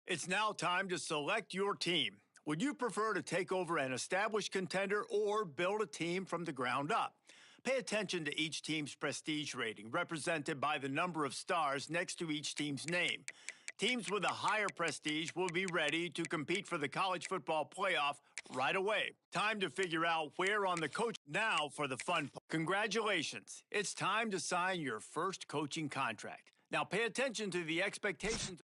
It's now time to select your team. Would you prefer to take over an established contender or build a team from the ground up? Pay attention to each team's prestige rating, represented by the number of stars next to each team's name. Teams with a higher prestige will be ready to compete for the college football playoff right away. Time to figure out where on the coach. Now for the fun part. Congratulations. It's time to sign your first coaching contract. Now pay attention to the expectations.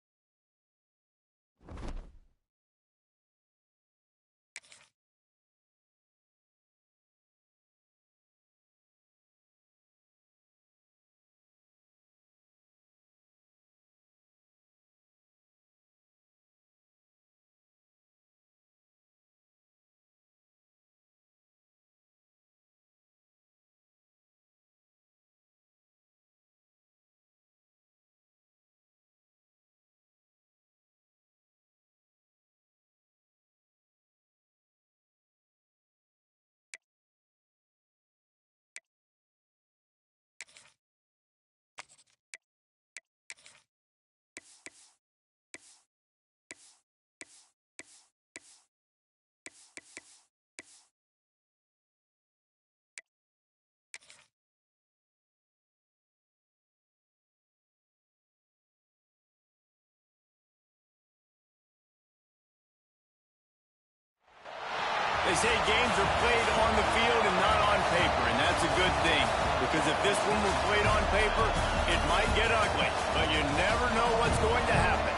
They say games are played on the field and not on paper, and that's a good thing. Because if this one were played on paper, it might get ugly, but you never know what's going to happen.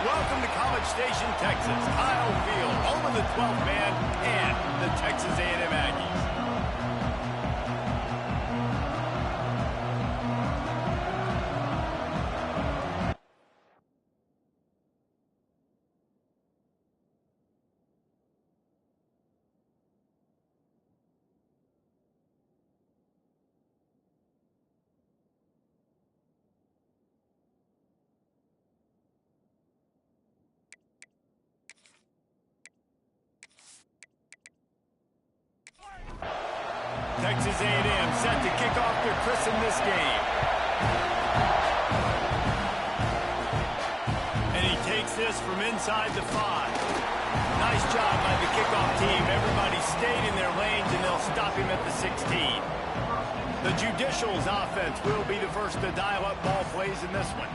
Welcome to College Station, Texas, Kyle Field, home of the 12th man and the Texas A&M Aggies. Texas A&M set to kick off their christen this game. And he takes this from inside the 5. Nice job by the kickoff team. Everybody stayed in their lanes, and they'll stop him at the 16. The Judicials offense will be the first to dial up ball plays in this one.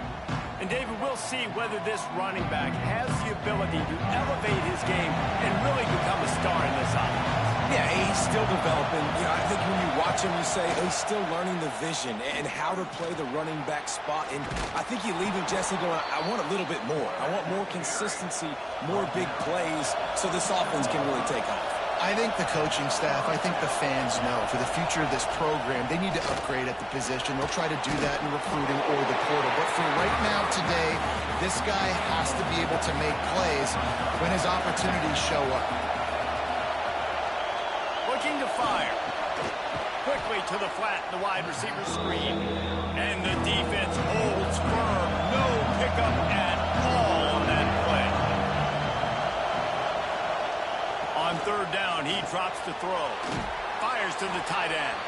And, David, we'll see whether this running back has the ability to elevate his game and really become a star in this offense. Yeah, he's still developing. I think when you watch him, you say he's still learning the vision and how to play the running back spot. And I think you're leaving Jesse going, I want a little bit more. I want more consistency, more big plays, so this offense can really take off. I think the coaching staff, I think the fans know for the future of this program, they need to upgrade at the position. They'll try to do that in recruiting or the portal. But for right now, today, this guy has to be able to make plays when his opportunities show up. Looking to fire. Quickly to the flat, the wide receiver screen. And the defense holds firm. No pickup at all on that play. On third down, he drops to throw. Fires to the tight end.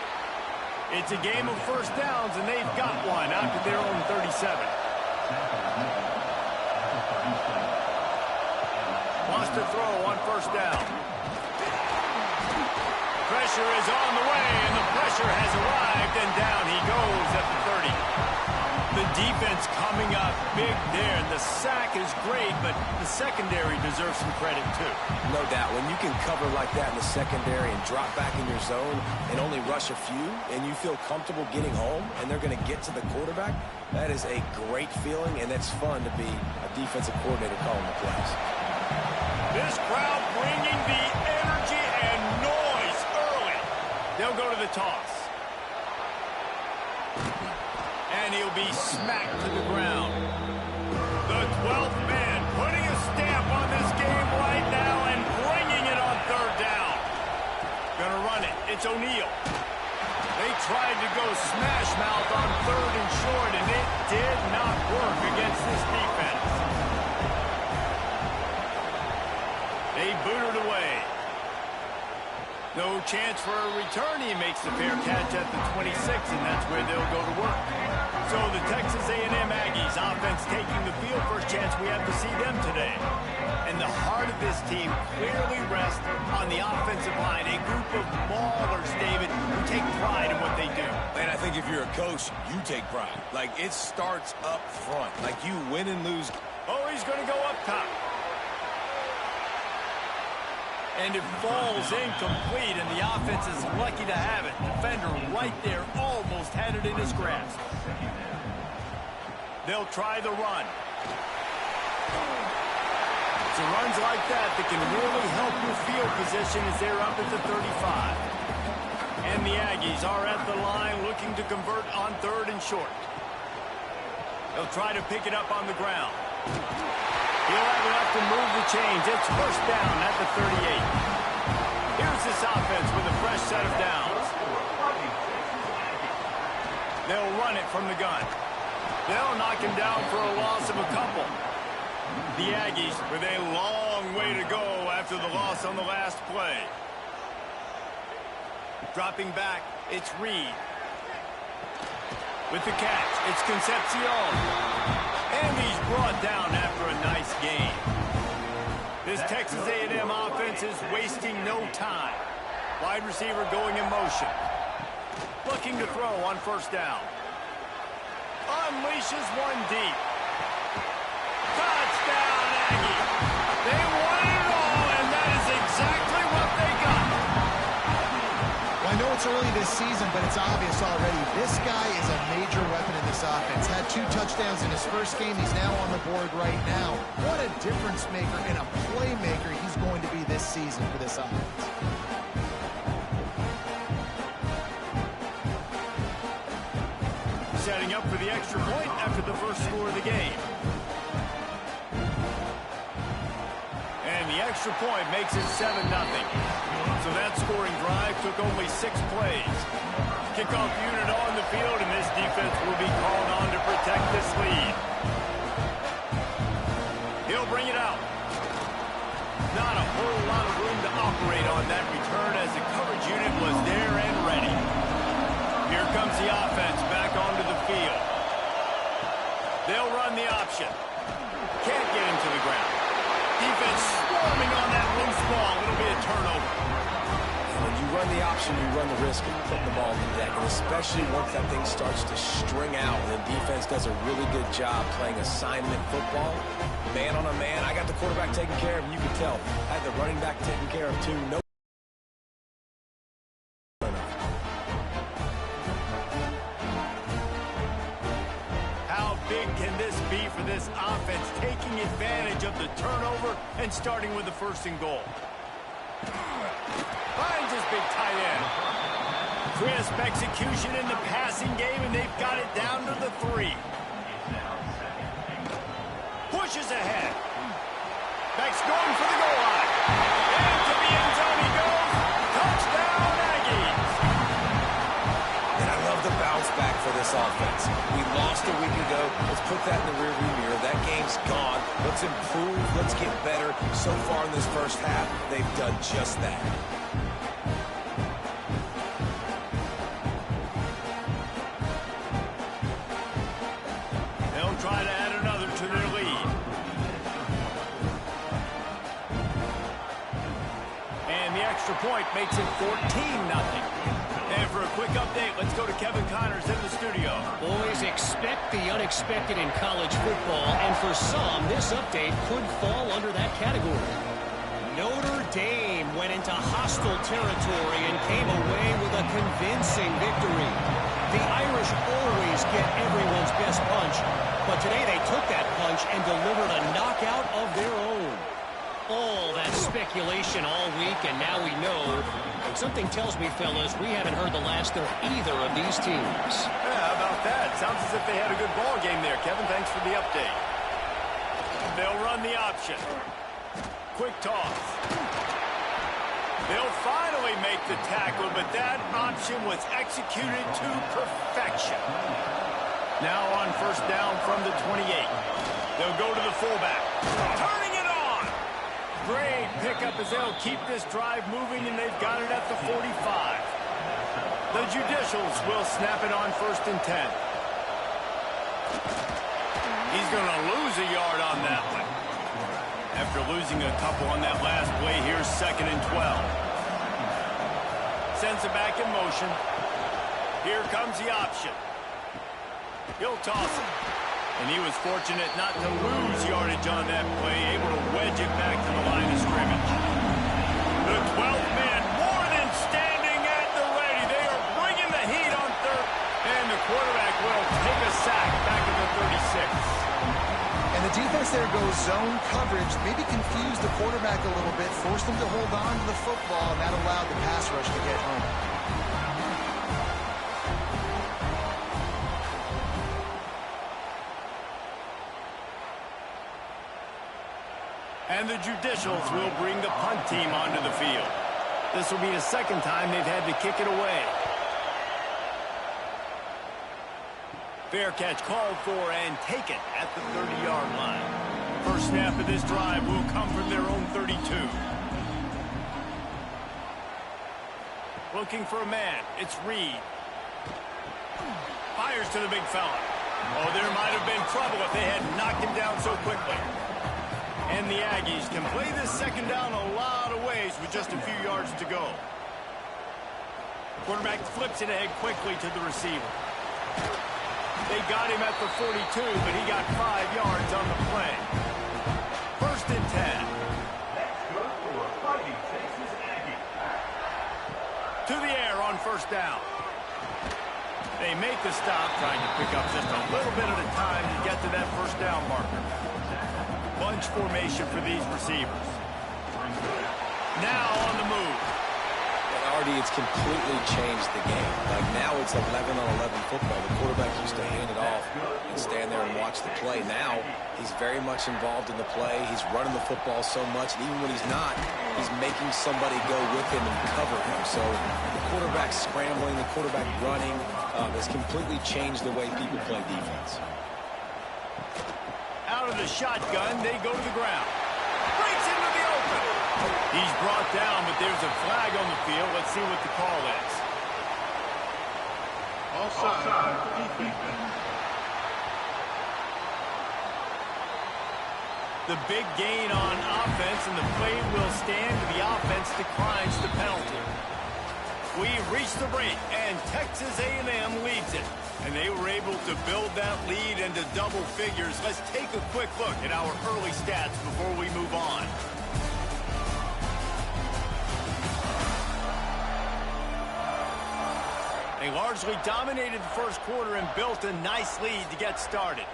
It's a game of first downs, and they've got one out to their own 37. Wants to throw on first down. Pressure is on the way, and the pressure has arrived, and down he goes at the 30. The defense coming up big there. The sack is great, but the secondary deserves some credit, too. No doubt. When you can cover like that in the secondary and drop back in your zone and only rush a few, and you feel comfortable getting home, and they're going to get to the quarterback, that is a great feeling, and it's fun to be a defensive coordinator calling the plays. This crowd bringing the energy and noise early. They'll go to the toss. And he'll be smacked to the ground. The 12th man putting a stamp on this game right now and bringing it on third down. Gonna run it. It's O'Neal. They tried to go smash mouth on third and short, and it did not work against this defense. They booted away. No chance for a return. He makes the fair catch at the 26, and that's where they'll go to work. So the Texas A&M Aggies offense taking the field. First chance we have to see them today. And the heart of this team clearly rests on the offensive line. A group of maulers, David, who take pride in what they do. And I think if you're a coach, you take pride. Like, it starts up front. Like, you win and lose. Oh, he's going to go up top. And it falls incomplete, and the offense is lucky to have it. Defender right there almost had it in his grasp. They'll try the run. So runs like that can really help your field position as they're up at the 35. And the Aggies are at the line looking to convert on 3rd and short. They'll try to pick it up on the ground. He'll have enough to move the chains. It's first down at the 38. Here's this offense with a fresh set of downs. They'll run it from the gun. They'll knock him down for a loss of a couple. The Aggies with a long way to go after the loss on the last play. Dropping back, it's Reed. With the catch, it's Concepcion. And he's brought down after a nice game. This Texas A&M offense is wasting no time. Wide receiver going in motion. Looking to throw on first down. Unleashes one deep. Touchdown, Aggie. They won it all, and that is exactly what they got. Well, I know it's early this season, but it's obvious already. This guy is a major weapon in this offense. Had 2 touchdowns in his first game. He's now on the board right now. What a difference maker and a playmaker he's going to be this season for this offense. Setting up for the extra point after the first score of the game. And the extra point makes it 7-0. So that scoring drive took only 6 plays. Kickoff unit on the field, and this defense will be called on to protect this lead. He'll bring it out. Not a whole lot of room to operate on that return as the coverage unit was there and ready. Here comes the offense back onto the field. They'll run the option. Can't get him to the ground. Defense swarming on that loose ball. It'll be a turnover. When you run the option, you run the risk of putting the ball in the deck, and especially once that thing starts to string out, and the defense does a really good job playing assignment football. Man on a man, I got the quarterback taken care of, and you can tell. I had the running back taken care of, too. No. How big can this be for this offense, taking advantage of the turnover and starting with the 1st and goal? Finds his big tight end. Crisp execution in the passing game, and they've got it down to the 3. Pushes ahead. Beck's going for the goal line. And to the end zone he goes. Touchdown, Aggies. And I love the bounce back for this offense. We lost a week ago. Let's put that in the rearview mirror. That game's gone. Let's improve. Let's get better. So far in this first half, they've done just that. They'll try to add another to their lead. And the extra point makes it 14-0. And for a quick update, let's go to Kevin Connors in the studio. Boys, expect the unexpected in college football, and for some, this update could fall under that category. Notre Dame went into hostile territory and came away with a convincing victory. The Irish always get everyone's best punch, but today they took that punch and delivered a knockout of their own. All that speculation all week, and now we know. Something tells me, fellas, we haven't heard the last of either of these teams. Yeah, how about that? Sounds as if they had a good ball game there. Kevin, thanks for the update. They'll run the option. Quick toss. They'll finally make the tackle, but that option was executed to perfection. Now on first down from the 28. They'll go to the fullback. Turning it on. Great pickup as they'll keep this drive moving, and they've got it at the 45. The Judicials will snap it on 1st and 10. He's going to lose a yard on that one. After losing a couple on that last play, here's 2nd and 12. Sends it back in motion. Here comes the option. He'll toss it. And he was fortunate not to lose yardage on that play, able to wedge it back to the line of scrimmage. The 12th man more than standing at the ready. They are bringing the heat on 3rd. And the quarterback will take a sack back at the 36. And the defense there goes zone coverage, maybe confused the quarterback a little bit, forced him to hold on to the football, and that allowed the pass rush to get home. And the Judicials will bring the punt team onto the field. This will be the 2nd time they've had to kick it away. Fair catch called for and taken at the 30-yard line. First snap of this drive will come from their own 32. Looking for a man. It's Reed. Fires to the big fella. Oh, there might have been trouble if they had knocked him down so quickly. And the Aggies can play this 2nd down a lot of ways with just a few yards to go. Quarterback flips it ahead quickly to the receiver. They got him at the 42, but he got 5 yards on the play. 1st and 10. To the air on 1st down. They make the stop, trying to pick up just a little bit at a time to get to that 1st down marker. Bunch formation for these receivers. Now on the move. Artie, it's completely changed the game. Like now it's 11-on-11 football. The quarterback used to hand it off and stand there and watch the play. Now he's very much involved in the play. He's running the football so much, and even when he's not, he's making somebody go with him and cover him. So the quarterback scrambling, the quarterback running has completely changed the way people play defense. Out of the shotgun, they go to the ground. Breaks into the open. He's brought down, but there's a flag on the field. Let's see what the call is. Offside. The big gain on offense, and the play will stand. The offense declines the penalty. We reach the break, and Texas A&M leads it. And they were able to build that lead into double figures. Let's take a quick look at our early stats before we move on. They largely dominated the 1st quarter and built a nice lead to get started.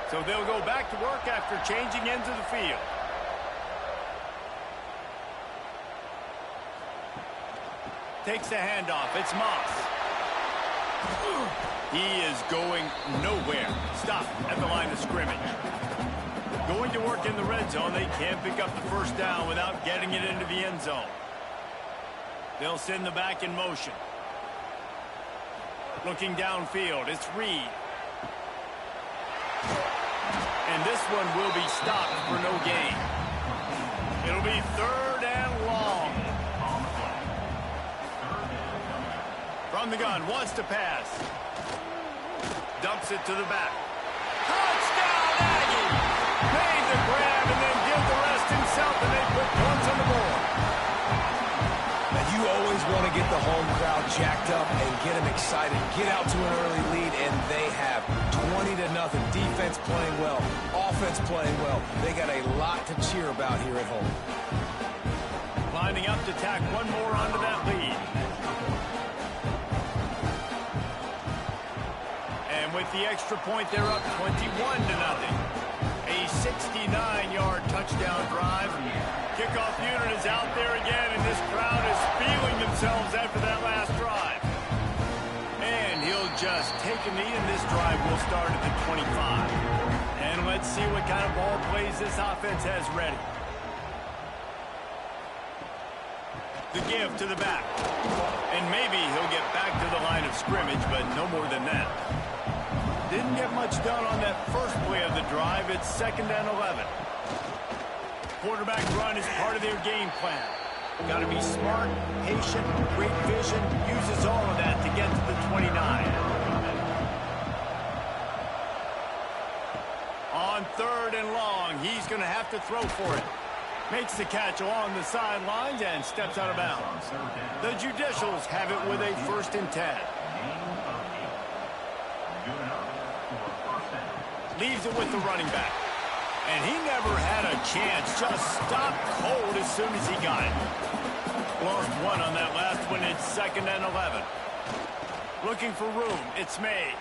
So they'll go back to work after changing into the field. Takes the handoff. It's Moss. He is going nowhere. Stop at the line of scrimmage. Going to work in the red zone. They can't pick up the 1st down without getting it into the end zone. They'll send the back in motion. Looking downfield. It's Reed. And this one will be stopped for no gain. It'll be 3rd and long. From the gun, wants to pass. Dumps it to the back. Touchdown, Aggie! Made the grab and then did the rest himself, and they put points on the board. Now, you always want to get the home crowd jacked up and get them excited. Get out to an early lead, and they have 20-0. Defense playing well, offense playing well. They got a lot to cheer about here at home. Lining up to tack one more onto that lead. And with the extra point, they're up 21-0. A 69-yard touchdown drive. Kickoff unit is out there again, and this crowd is feeling themselves after that last drive. And he'll just take a knee, and this drive will start at the 25. And let's see what kind of ball plays this offense has ready. The give to the back. And maybe he'll get back to the line of scrimmage, but no more than that. Didn't get much done on that first play of the drive. It's 2nd and 11. quarterback run is part of their game plan. Got to be smart, patient, great vision, uses all of that to get to the 29. On 3rd and long, he's going to have to throw for it. Makes the catch along the sidelines and steps out of bounds. The Judicials have it with a 1st and 10. Leaves it with the running back. And he never had a chance. Just stopped cold as soon as he got it. Lost 1 on that last one. It's 2nd and 11. Looking for room. It's made.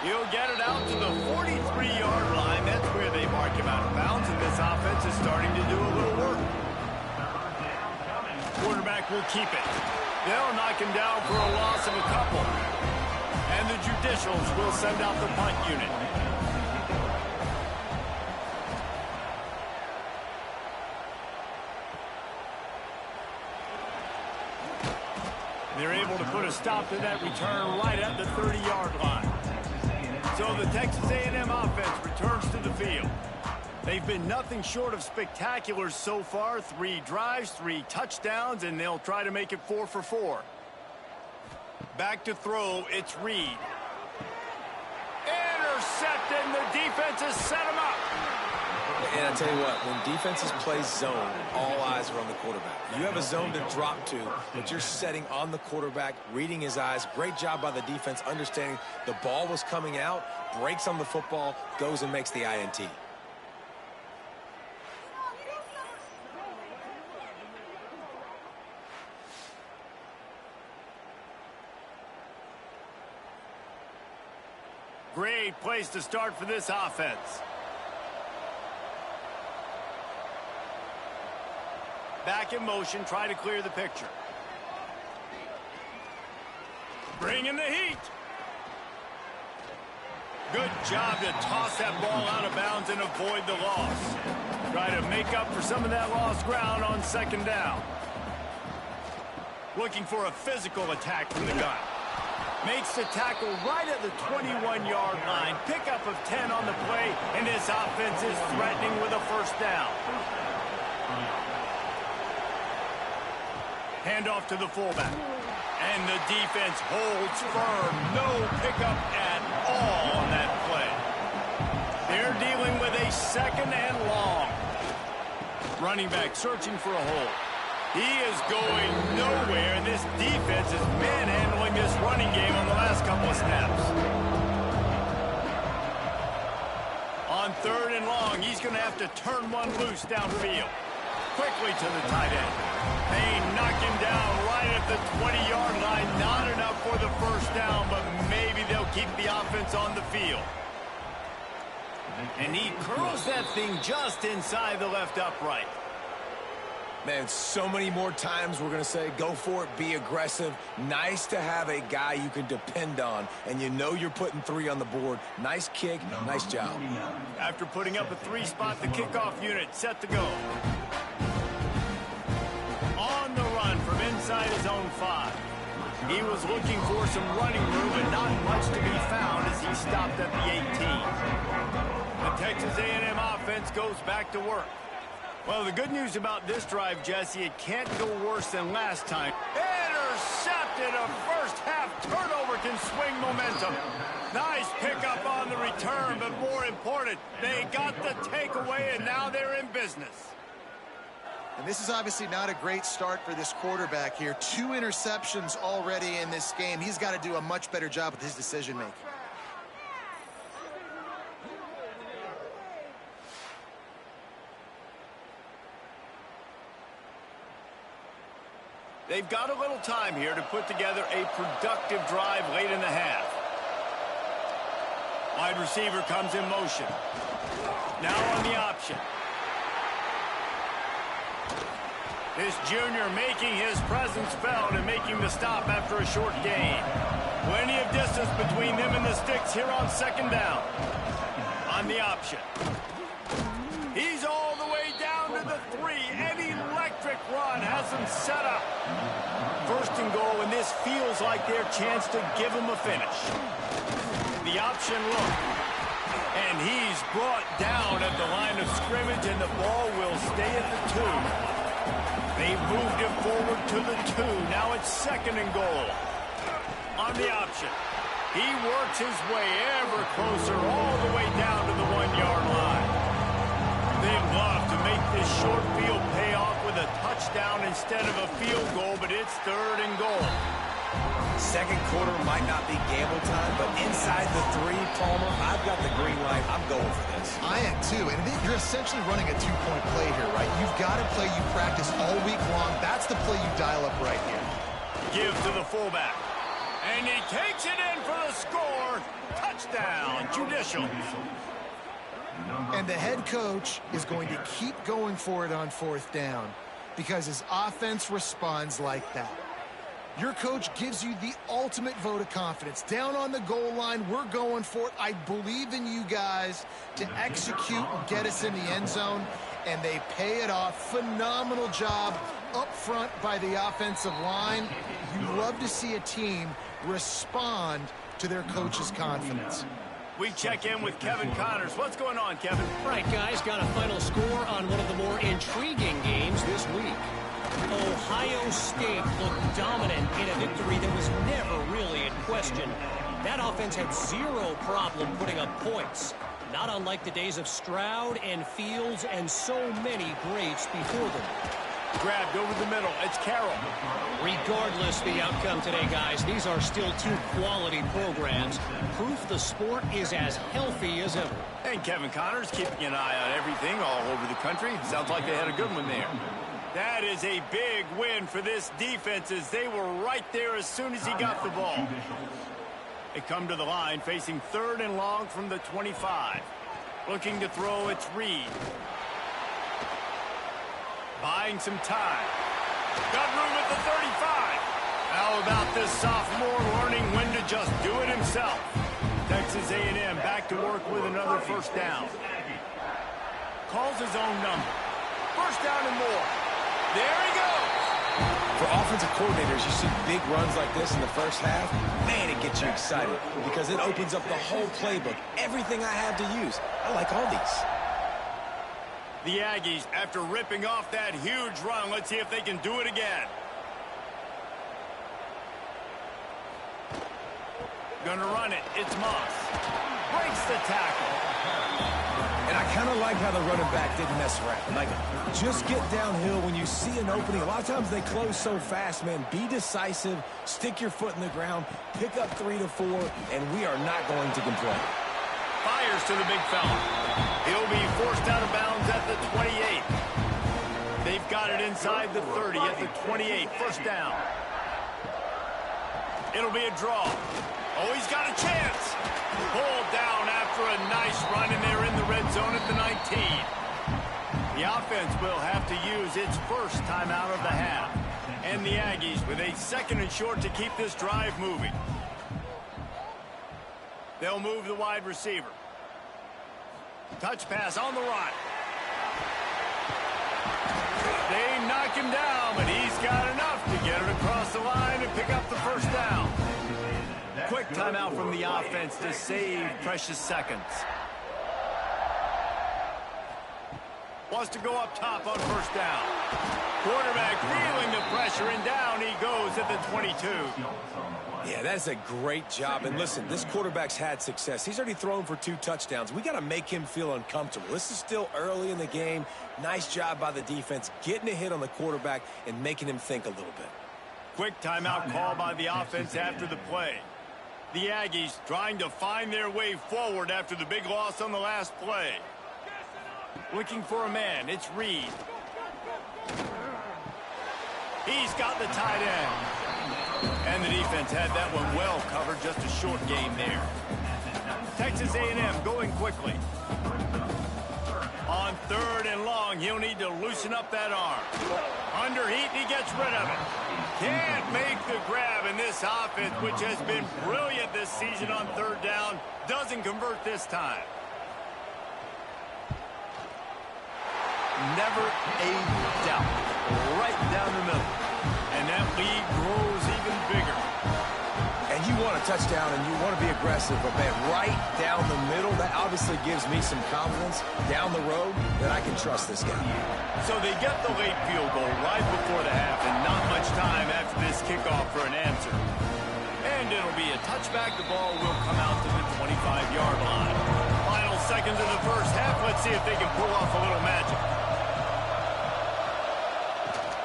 He'll get it out to the 43-yard line. That's where they mark him out of bounds, and this offense is starting to do a little work. Quarterback will keep it. They'll knock him down for a loss of a couple. And the Judicials will send out the punt unit. They're able to put a stop to that return right at the 30-yard line. So the Texas A&M offense returns to the field. They've been nothing short of spectacular so far. 3 drives, 3 touchdowns, and they'll try to make it 4 for 4. Back to throw, it's Reed. Intercepted, and the defense has set him up. And I tell you what, when defenses play zone, all eyes are on the quarterback. You have a zone to drop to, but you're setting on the quarterback, reading his eyes. Great job by the defense, understanding the ball was coming out, breaks on the football, goes and makes the INT. Great place to start for this offense. Back in motion, try to clear the picture. Bring in the heat. Good job to toss that ball out of bounds and avoid the loss. Try to make up for some of that lost ground on 2nd down. Looking for a physical attack from the gun. Makes the tackle right at the 21-yard line. Pickup of 10 on the play, and this offense is threatening with a 1st down. Handoff to the fullback. And the defense holds firm. No pickup at all on that play. They're dealing with a 2nd and long. Running back searching for a hole. He is going nowhere. This defense is manhandling this running game on the last couple of snaps. On 3rd and long, he's going to have to turn one loose downfield. Quickly to the tight end. They knock him down right at the 20-yard line. Not enough for the 1st down, but maybe they'll keep the offense on the field. And he curls that thing just inside the left upright. Man, so many more times we're going to say, go for it, be aggressive. Nice to have a guy you can depend on, and you know you're putting 3 on the board. Nice kick, nice job. After putting up a 3-spot, the kickoff unit set to go. On the run from inside his own 5. He was looking for some running room, but not much to be found as he stopped at the 18. The Texas A&M offense goes back to work. Well, the good news about this drive, Jesse, it can't go worse than last time. Intercepted. A first-half turnover can swing momentum. Nice pickup on the return, but more important, they got the takeaway, and now they're in business. And this is obviously not a great start for this quarterback here. 2 interceptions already in this game. He's got to do a much better job with his decision-making. They've got a little time here to put together a productive drive late in the half. Wide receiver comes in motion. Now on the option. This junior making his presence felt and making the stop after a short gain. Plenty of distance between them and the sticks here on 2nd down. On the option. He's all the way down to the 3. An electric run has him set up. 1st and goal, and this feels like their chance to give him a finish. The option look. And he's brought down at the line of scrimmage, and the ball will stay at the 2. They've moved it forward to the 2. Now it's 2nd and goal. On the option. He works his way ever closer all the way down to the 1-yard line. They'd love to make this short field pay off with a touchdown instead of a field goal, but it's 3rd and goal. Second quarter might not be gamble time, but inside the 3, Palmer, I've got the green light. I'm going for this. I am too, and you're essentially running a 2-point play here, right? You've got a play you practice all week long. That's the play you dial up right here. Give to the fullback. And he takes it in for the score. Touchdown, Judicial. And the head coach is going to keep going for it on 4th down because his offense responds like that. Your coach gives you the ultimate vote of confidence. Down on the goal line, we're going for it. I believe in you guys to execute and get us in the end zone, and they pay it off. Phenomenal job up front by the offensive line. You love to see a team respond to their coach's confidence. We check in with Kevin Connors. What's going on, Kevin? Right, guys, got a final score on one of the more intriguing games this week. Ohio State looked dominant in a victory that was never really in question. That offense had zero problem putting up points, not unlike the days of Stroud and Fields and so many greats before them. Grabbed over the middle. It's Carroll. Regardless the outcome today, guys, these are still 2 quality programs. Proof the sport is as healthy as ever. And Kevin Connors keeping an eye on everything all over the country. Sounds like they had a good one there. That is a big win for this defense as they were right there as soon as he got the ball. They come to the line facing 3rd and long from the 25. Looking to throw, it's Reed. Buying some time. Got room at the 35. How about this sophomore learning when to just do it himself? Texas A&M back to work with another 1st down. Calls his own number. 1st down and more. There he goes. For offensive coordinators, you see big runs like this in the first half. Man, it gets you excited because it opens up the whole playbook. Everything I have to use. I like all these. The Aggies, after ripping off that huge run, let's see if they can do it again. Gonna run it. It's Moss. Breaks the tackle. And I kind of like how the running back didn't mess around. Like, just get downhill when you see an opening. A lot of times they close so fast, man. Be decisive, stick your foot in the ground, pick up 3 to 4, and we are not going to complain. Fires to the big fella. He'll be forced out of bounds at the 28. They've got it inside the 30 at the 28. 1st down. It'll be a draw. Oh, he's got a chance. Pulled down after a nice run, and they're in the red zone at the 19. The offense will have to use its 1st timeout of the half. And the Aggies with a 2nd and short to keep this drive moving. They'll move the wide receiver. Touch pass on the run. They knock him down, but he's got enough to get it across the line and pick up the 1st down. Quick timeout from the offense to save precious seconds. Wants to go up top on 1st down. Quarterback feeling the pressure, and down he goes at the 22. Yeah, that's a great job. And listen, this quarterback's had success. He's already thrown for 2 touchdowns. We got to make him feel uncomfortable. This is still early in the game. Nice job by the defense, getting a hit on the quarterback and making him think a little bit. Quick timeout call by the offense after the play. The Aggies trying to find their way forward after the big loss on the last play. Looking for a man. It's Reed. He's got the tight end. And the defense had that one well covered. Just a short game there. Texas A&M going quickly. On 3rd and long, he'll need to loosen up that arm. Under heat, he gets rid of it. Can't make the grab, in this offense, which has been brilliant this season on 3rd down, doesn't convert this time. Never a doubt. Right down the middle. And that lead grows even bigger. And you want a touchdown and you want to be aggressive, but man, right down the middle, that obviously gives me some confidence down the road that I can trust this guy. So they get the late field goal right before the half and not much time after this kickoff for an answer. And it'll be a touchback. The ball will come out to the 25-yard line. Final seconds of the first half. Let's see if they can pull off a little magic.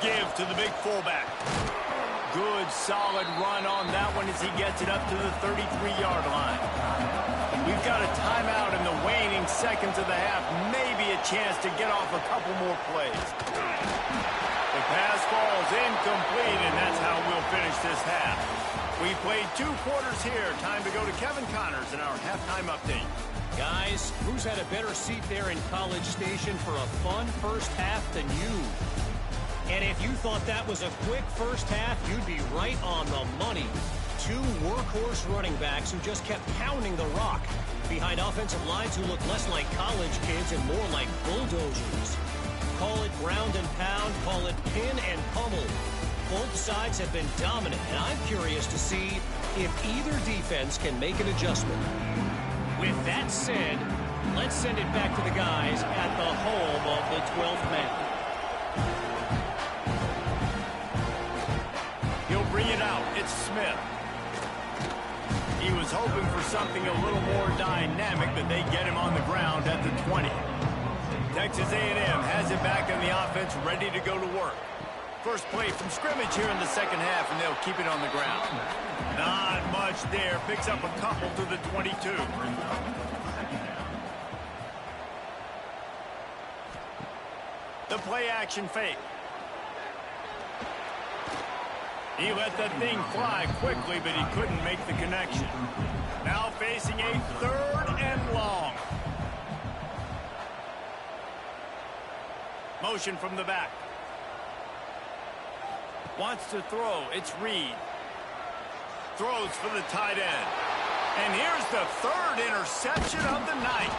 Give to the big fullback. Good, solid run on that one as he gets it up to the 33-yard line. We've got a timeout in the waning seconds of the half. Maybe a chance to get off a couple more plays. The pass falls incomplete, and that's how we'll finish this half. We played 2 quarters here. Time to go to Kevin Connors in our halftime update. Guys, who's had a better seat there in College Station for a fun first half than you? And if you thought that was a quick first half, you'd be right on the money. 2 workhorse running backs who just kept pounding the rock behind offensive lines who look less like college kids and more like bulldozers. Call it ground and pound, call it pin and pummel. Both sides have been dominant, and I'm curious to see if either defense can make an adjustment. With that said, let's send it back to the guys at the home of the 12th man. He'll bring it out. It's Smith. He was hoping for something a little more dynamic, but they get him on the ground at the 20. Texas A&M has it back in the offense, ready to go to work. First play from scrimmage here in the second half, and they'll keep it on the ground. Not much there. Picks up a couple to the 22. The play action fake. He let that thing fly quickly, but he couldn't make the connection. Now facing a 3rd and long. Motion from the back. Wants to throw. It's Reed. Throws for the tight end. And here's the 3rd interception of the night.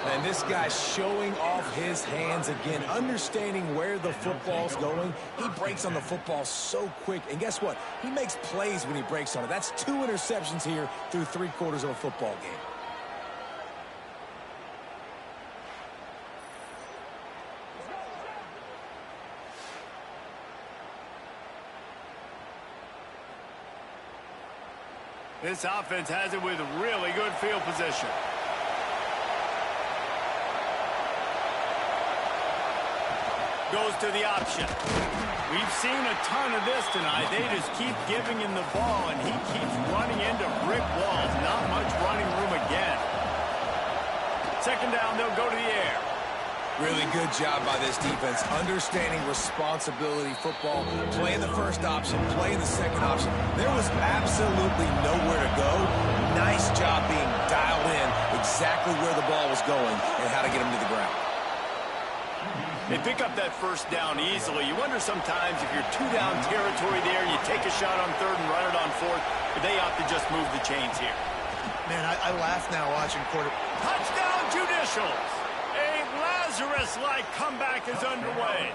And this guy's showing off his hands again, understanding where the football's going. He breaks on the football so quick. And guess what? He makes plays when he breaks on it. That's 2 interceptions here through 3 quarters of a football game. This offense has it with really good field position. Goes to the option. We've seen a ton of this tonight. They just keep giving him the ball, and he keeps running into brick walls. Not much running room again. Second down, they'll go to the air. Really good job by this defense, understanding responsibility football, playing the first option, playing the second option. There was absolutely nowhere to go. Nice job being dialed in exactly where the ball was going and how to get him to the ground. They pick up that first down easily. You wonder sometimes if you're 2-down territory there, you take a shot on 3rd and run it on 4th, but they opt to just move the chains here. Man, I laugh now watching quarter. Touchdown, Judicials! A Lazarus-like comeback is underway.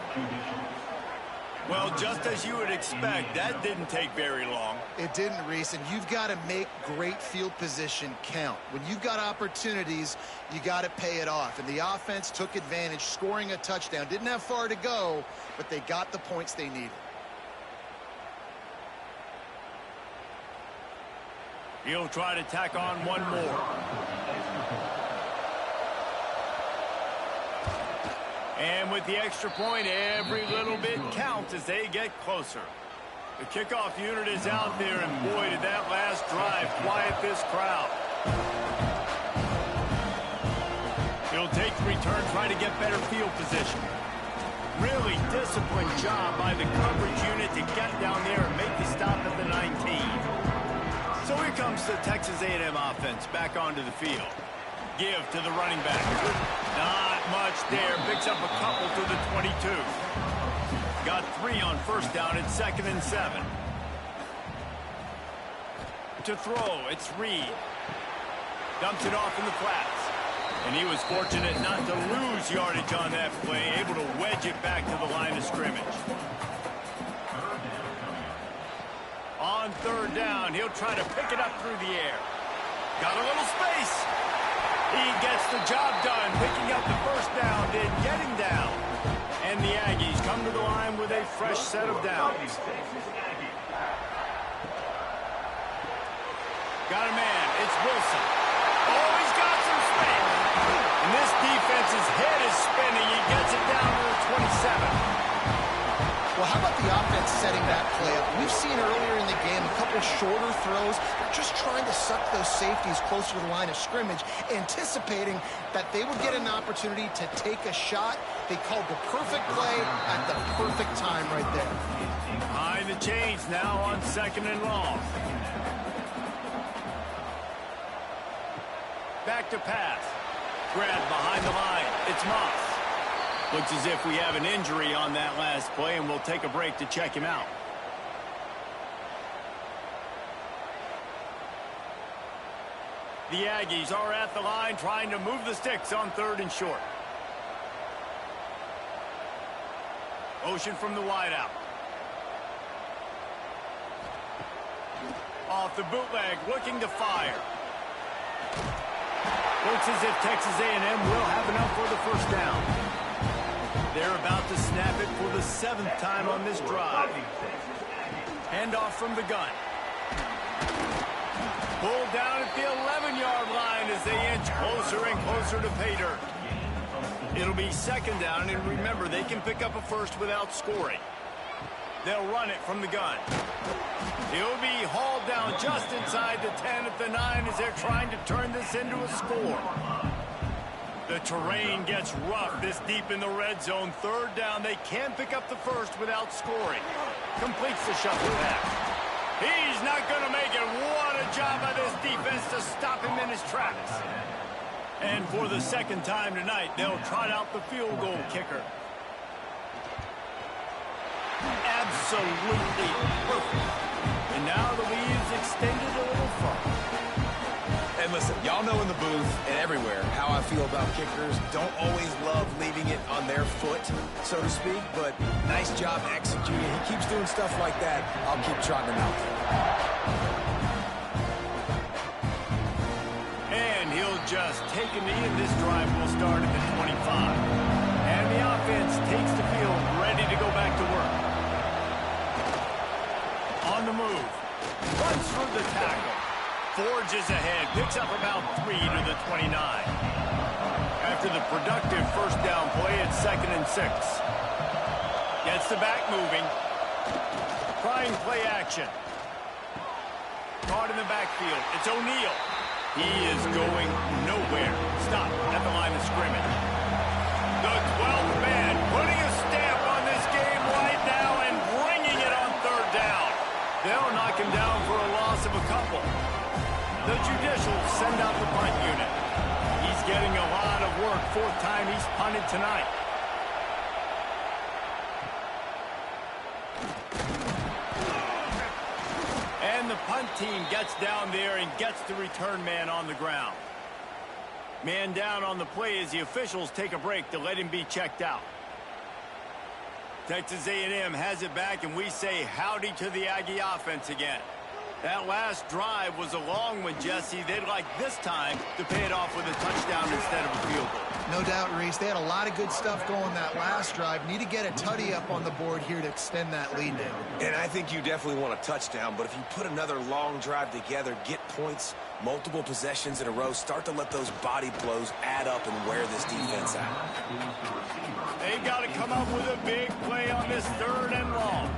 Well, just as you would expect, that didn't take very long. It didn't, Reese, and you've got to make great field position count. When you've got opportunities, you got to pay it off. And the offense took advantage, scoring a touchdown. Didn't have far to go, but they got the points they needed. He'll try to tack on one more. And with the extra point, every little bit counts as they get closer. The kickoff unit is out there, and boy, did that last drive quiet this crowd. He'll take the return, try to get better field position. Really disciplined job by the coverage unit to get down there and make the stop at the 19. So here comes the Texas A&M offense back onto the field. Give to the running back. Not much there. Picks up a couple to the 22. Got 3 on first down. It's 2nd and 7. To throw, it's Reed. Dumps it off in the flats. And he was fortunate not to lose yardage on that play, able to wedge it back to the line of scrimmage. On on third down. He'll try to pick it up through the air. Got a little space. He gets the job done, picking up the first down, then getting down. And the Aggies come to the line with a fresh set of downs. Got a man. It's Wilson. Oh, he's got some space. And this defense's head is spinning. He gets it down to the 27. Well, how about the offense setting that play up? We've seen earlier in the game a couple shorter throws. They're just trying to suck those safeties closer to the line of scrimmage, anticipating that they would get an opportunity to take a shot. They called the perfect play at the perfect time right there. Behind the chains now on 2nd and long. Back to pass. Grab behind the line. It's Moss. Looks as if we have an injury on that last play, and we'll take a break to check him out. The Aggies are at the line trying to move the sticks on 3rd and short. Motion from the wideout. Off the bootleg, looking to fire. Looks as if Texas A&M will have enough for the first down. They're about to snap it for the 7th time on this drive. Handoff from the gun. Pulled down at the 11-yard line as they inch closer and closer to pay dirt. It'll be 2nd down, and remember, they can pick up a first without scoring. They'll run it from the gun. He'll be hauled down just inside the 10 at the 9 as they're trying to turn this into a score. The terrain gets rough this deep in the red zone. 3rd down, they can't pick up the first without scoring. Completes the shuffle pass. He's not going to make it. What a job by this defense to stop him in his tracks. And for the 2nd time tonight, they'll trot out the field goal kicker. Absolutely perfect. And now the lead is extended a little further. And listen, y'all know in the booth and everywhere how I feel about kickers. Don't always love leaving it on their foot, so to speak, but nice job executing. He keeps doing stuff like that. I'll keep trotting him out. And he'll just take a knee, and this drive will start at the 25. And the offense takes the field, ready to go back to work. On the move. Runs through the tackle. Forges ahead, picks up about 3 to the 29. After the productive first down play, it's 2nd and 6. Gets the back moving. Trying play action. Caught in the backfield. It's O'Neal. He is going nowhere. Stop at the line of scrimmage. The 12th man putting a stamp on this game right now and bringing it on 3rd down. They'll knock him down for a loss of a couple. The judicials send out the punt unit. He's getting a lot of work. 4th time he's punted tonight. And the punt team gets down there and gets the return man on the ground. Man down on the play as the officials take a break to let him be checked out. Texas A&M has it back, and we say howdy to the Aggie offense again. That last drive was a long one, Jesse. They'd like this time to pay it off with a touchdown instead of a field goal. No doubt, Reese. They had a lot of good stuff going that last drive. Need to get a tutty up on the board here to extend that lead down. And I think you definitely want a touchdown, but if you put another long drive together, get points, multiple possessions in a row, start to let those body blows add up and wear this defense out. They got to come up with a big play on this 3rd and long.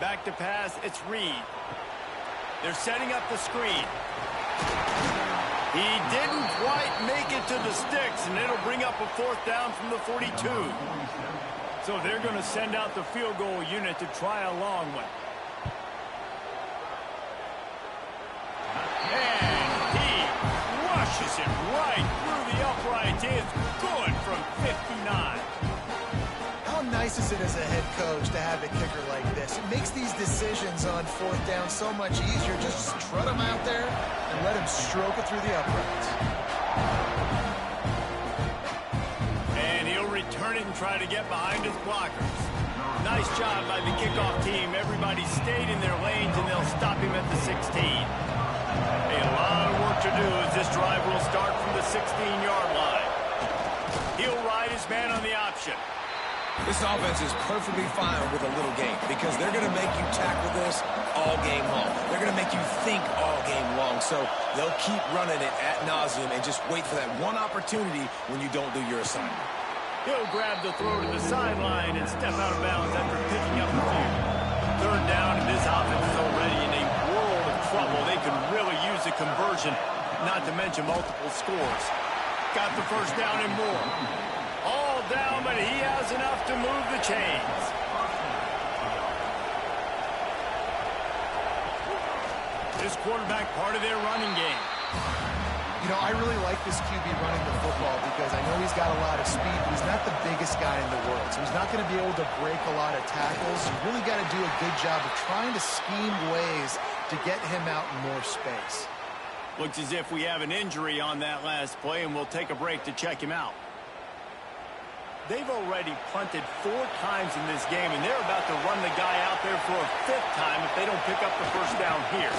Back to pass, it's Reed. They're setting up the screen. He didn't quite make it to the sticks, and it'll bring up a 4th down from the 42. So they're going to send out the field goal unit to try a long one. And he rushes it right through the uprights. It's good from 59. How nice is it as a head coach to have a kicker like this? It makes these decisions on 4th down so much easier. Just trot him out there and let him stroke it through the uprights. And he'll return turn it and try to get behind his blockers. Nice job by the kickoff team. Everybody stayed in their lanes, and they'll stop him at the 16. A lot of work to do as this drive will start from the 16-yard line. He'll ride his man on the option. This offense is perfectly fine with a little game because they're going to make you tackle this all game long. They're going to make you think all game long. So they'll keep running it ad nauseum and just wait for that one opportunity when you don't do your assignment. He'll grab the throw to the sideline and step out of bounds after picking up the field. Third down, and this offense is already in a world of trouble. They can really use a conversion, not to mention multiple scores. Got the first down and more. All down, but he has enough to move the chains. This quarterback part of their running game. You know, I really like this QB running the football because I know he's got a lot of speed, but he's not the biggest guy in the world. So he's not going to be able to break a lot of tackles. You really got to do a good job of trying to scheme ways to get him out in more space. Looks as if we have an injury on that last play, and we'll take a break to check him out. They've already punted 4 times in this game, and they're about to run the guy out there for a 5th time if they don't pick up the first down here.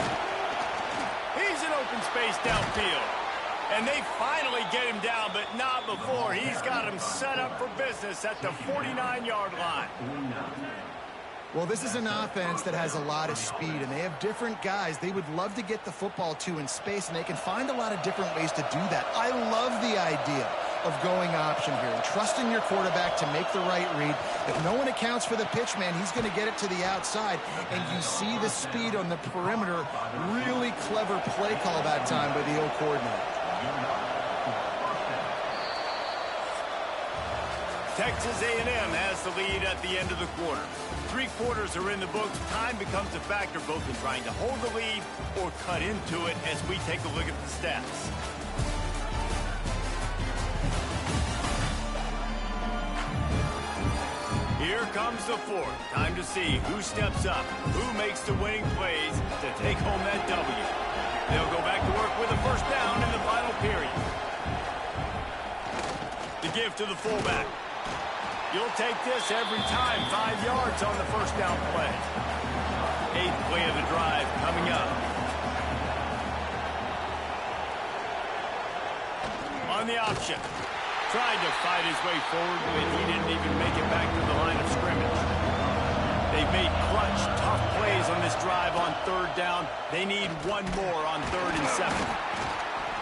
He's in open space downfield. And they finally get him down, but not before. He's got him set up for business at the 49-yard line. Well, this is an offense that has a lot of speed, and they have different guys they would love to get the football to in space, and they can find a lot of different ways to do that. I love the idea of going option here and trusting your quarterback to make the right read. If no one accounts for the pitch, man, he's going to get it to the outside, and you see the speed on the perimeter. Really clever play call that time by the O coordinator. Texas A&M has the lead at the end of the quarter. 3 quarters are in the books. Time becomes a factor both in trying to hold the lead or cut into it as we take a look at the stats. Here comes the 4th. Time to see who steps up, who makes the winning plays to take home that W. They'll go back to work with a first down in the final period. The give to the fullback. You'll take this every time. 5 yards on the first down play. 8th play of the drive coming up. On the option. Tried to fight his way forward, but he didn't even make it back to the line of scrimmage. They've made clutch, tough plays on this drive on 3rd down. They need one more on 3rd and 7.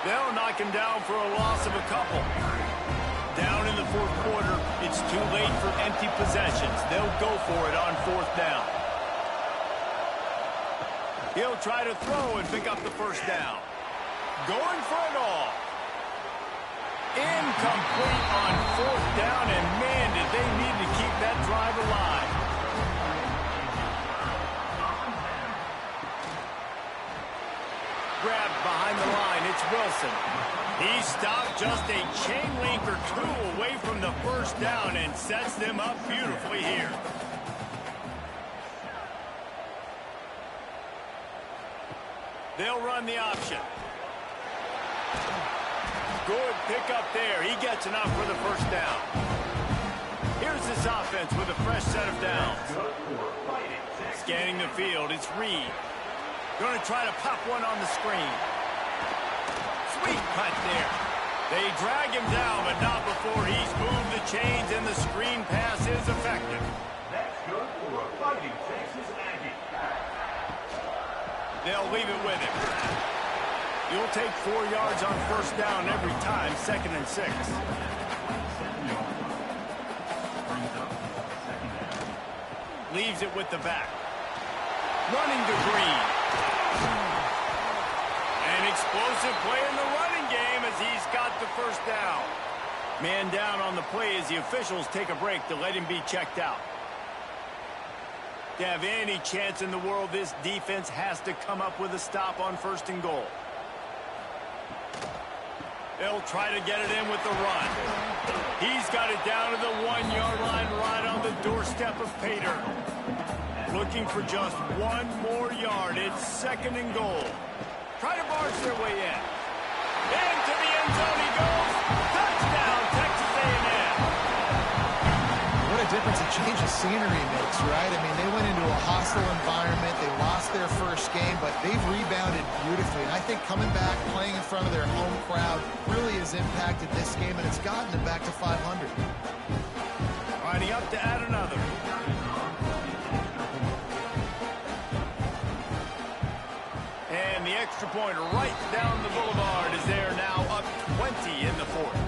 They'll knock him down for a loss of a couple. Down in the 4th quarter, it's too late for empty possessions. They'll go for it on 4th down. He'll try to throw and pick up the first down. Going for it all. Incomplete on 4th down, and man, did they need to keep that drive alive. Grabbed behind the line, it's Wilson. He stopped just a chain link or 2 away from the first down and sets them up beautifully here. They'll run the option. Good pickup there. He gets enough for the first down. Here's this offense with a fresh set of downs. Scanning the field, it's Reed. Going to try to pop one on the screen. Sweet cut there. They drag him down, but not before he's moved the chains, and the screen pass is effective. That's good for a Fighting Texas Aggie. They'll leave it with him. You'll take 4 yards on first down every time, 2nd and 6. Leaves it with the back. Running to Green. An explosive play in the running game as he's got the first down. Man down on the play as the officials take a break to let him be checked out. To have any chance in the world, this defense has to come up with a stop on 1st and goal. They'll try to get it in with the run. He's got it down to the 1-yard line right on the doorstep of Pater. Looking for just 1 more yard. It's 2nd and goal. Try to barge their way in. Into the end zone he goes. Touchdown, Texas A&M. difference a change of scenery makes, right? I mean, they went into a hostile environment. They lost their first game, but they've rebounded beautifully. And I think coming back, playing in front of their home crowd really has impacted this game, and it's gotten them back to 500. Lining up to add another. And the extra point right down the boulevard as they are now up 20 in the fourth.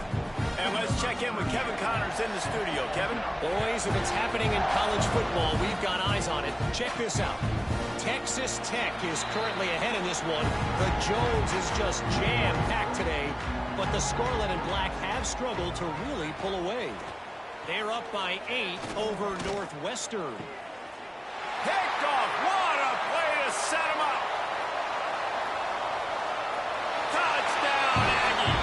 And let's check in with Kevin Connors in the studio. Kevin? Boys, if it's happening in college football, we've got eyes on it. Check this out. Texas Tech is currently ahead in this one. The Jones is just jam-packed today, but the Scarlet and Black have struggled to really pull away. They're up by 8 over Northwestern. Picked off. What a play to set him up. Touchdown, Aggie.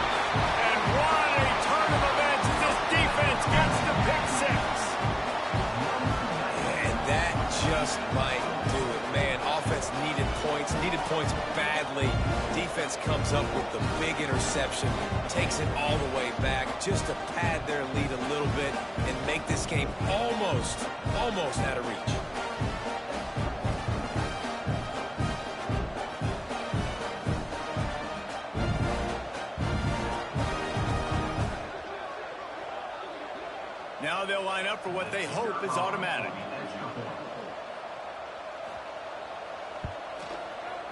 And what a turn of events as this defense gets the pick six. And that just might do it, man. Offense needed points badly. Defense comes up with the big interception, takes it all the way back just to pad their lead a little bit and make this game almost out of reach. Now they'll line up for what they hope is automatic.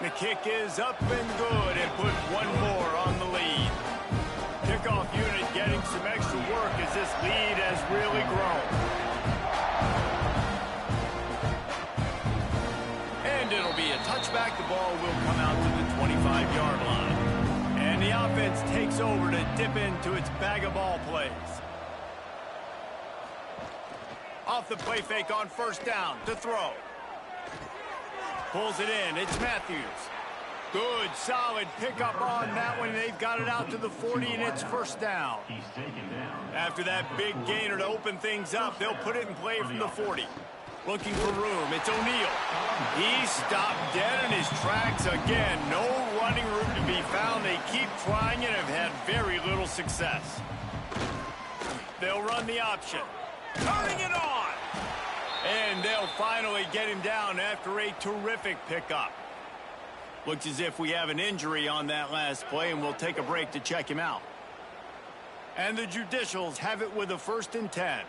The kick is up and good and put one more on the lead. Kickoff unit getting some extra work as this lead has really grown. And it'll be a touchback. The ball will come out to the 25-yard line. And the offense takes over to dip into its bag of ball plays. Off the play fake on first down to throw. Pulls it in. It's Matthews. Good, solid pickup on that one. They've got it out to the 40, and it's first down. After that big gainer to open things up, they'll put it in play from the 40. Looking for room. It's O'Neal. He stopped dead in his tracks again. No running room to be found. They keep trying and have had very little success. They'll run the option. Turning it on. And they'll finally get him down after a terrific pickup. Looks as if we have an injury on that last play, and we'll take a break to check him out. And the Judicials have it with a 1st and 10.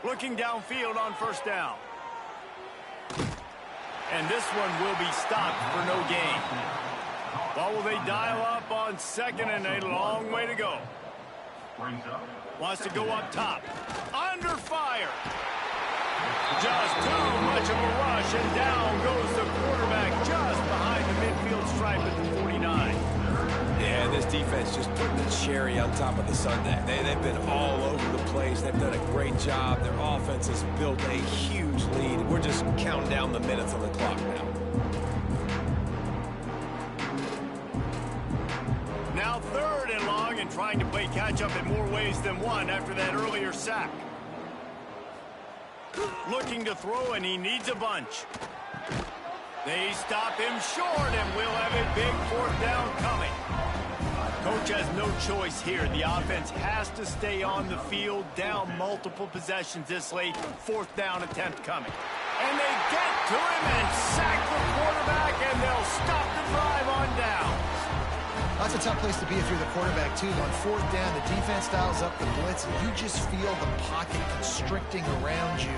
Looking downfield on first down. And this one will be stopped for no gain. Well, will they dial up on second, and a long way to go. Wants to go up top. Under fire. Just too much of a rush, and down goes the quarterback just behind the midfield stripe at the 49. Yeah, this defense just putting the cherry on top of the sundae. They've been all over the place. They've done a great job. Their offense has built a huge lead. We're just counting down the minutes on the clock now. Now 3rd and long, and trying to play catch-up in more ways than one after that earlier sack. Looking to throw, and he needs a bunch. They stop him short, and we'll have a big 4th down coming. Coach has no choice here. The offense has to stay on the field, down multiple possessions this late. 4th down attempt coming. And they get to him and sack the quarterback, and they'll stop the drive on down. That's a tough place to be if you're the quarterback, too. On 4th down, the defense dials up the blitz, and you just feel the pocket constricting around you.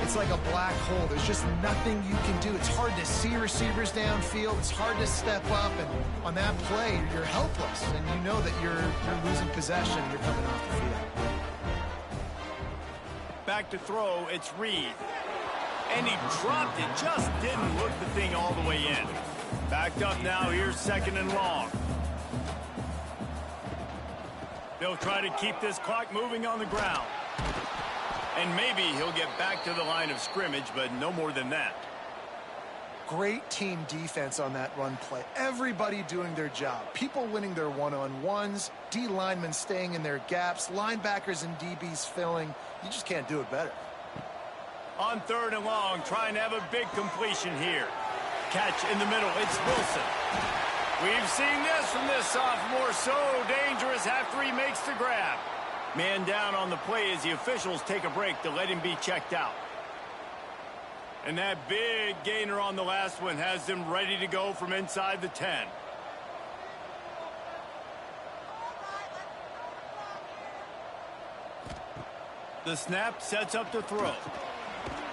It's like a black hole. There's just nothing you can do. It's hard to see receivers downfield. It's hard to step up, and on that play, you're helpless, and you know that you're losing possession and you're coming off the field. Back to throw, it's Reed. And he dropped it, just didn't look the thing all the way in. Backed up now, here's 2nd and long. They'll try to keep this clock moving on the ground. And maybe he'll get back to the line of scrimmage, but no more than that. Great team defense on that run play. Everybody doing their job. People winning their one-on-ones, D linemen staying in their gaps, linebackers and DBs filling. You just can't do it better. On 3rd and long, trying to have a big completion here. Catch in the middle, it's Wilson. We've seen this from this sophomore, so dangerous after he makes the grab. Man down on the play as the officials take a break to let him be checked out. And that big gainer on the last one has them ready to go from inside the 10. The snap sets up the throw.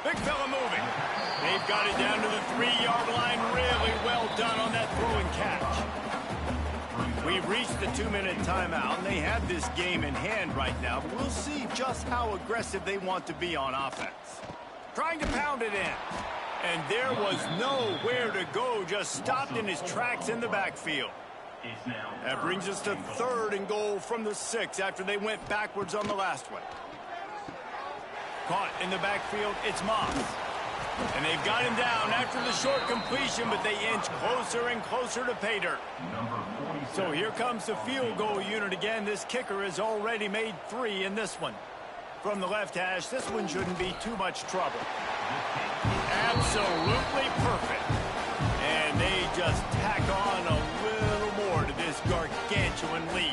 Big fella moving. They've got it down to the 3-yard line. Really well done on that throw and catch. We've reached the 2-minute timeout, and they have this game in hand right now. But we'll see just how aggressive they want to be on offense. Trying to pound it in. And there was nowhere to go, just stopped in his tracks in the backfield. That brings us to 3rd and goal from the 6 after they went backwards on the last one. Caught in the backfield, it's Moss. And they've got him down after the short completion, but they inch closer and closer to pay dirt. So here comes the field goal unit again. This kicker has already made 3 in this one. From the left hash, this one shouldn't be too much trouble. Absolutely perfect. And they just tack on a little more to this gargantuan lead.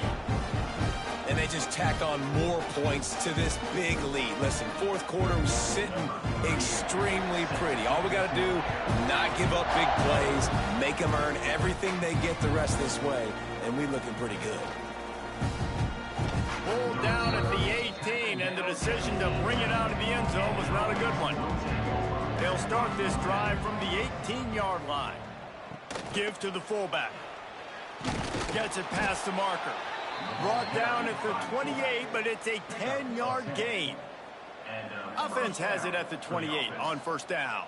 And they just tack on more points to this big lead. Listen, 4th quarter was sitting extremely pretty. All we got to do, not give up big plays, make them earn everything they get the rest of this way, and we looking pretty good. Pulled down at the 18, and the decision to bring it out of the end zone was not a good one. They'll start this drive from the 18-yard line. Give to the fullback. Gets it past the marker. Brought down at the 28, but it's a 10-yard gain. Offense has it at the 28 on 1st down.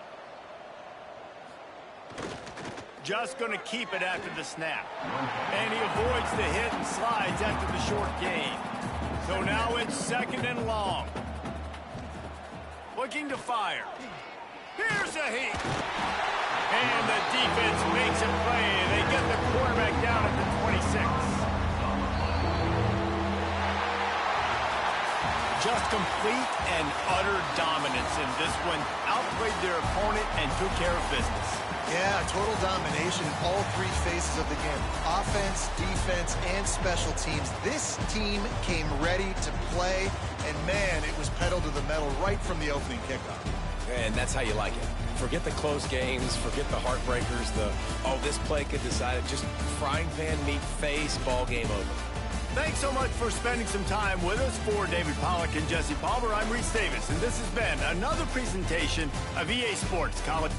Just going to keep it after the snap. And he avoids the hit and slides after the short gain. So now it's 2nd and long. Looking to fire. Here's a heat. And the defense makes a play. They get the quarterback down at the 26. Just complete and utter dominance in this one. Outplayed their opponent and took care of business. Yeah, total domination in all 3 phases of the game. Offense, defense, and special teams. This team came ready to play, and man, it was pedal to the metal right from the opening kickoff. And that's how you like it. Forget the close games, forget the heartbreakers, this play could decide it. Just frying pan meet face, ball game over. Thanks so much for spending some time with us. For David Pollack and Jesse Palmer, I'm Reese Davis, and this has been another presentation of EA Sports College.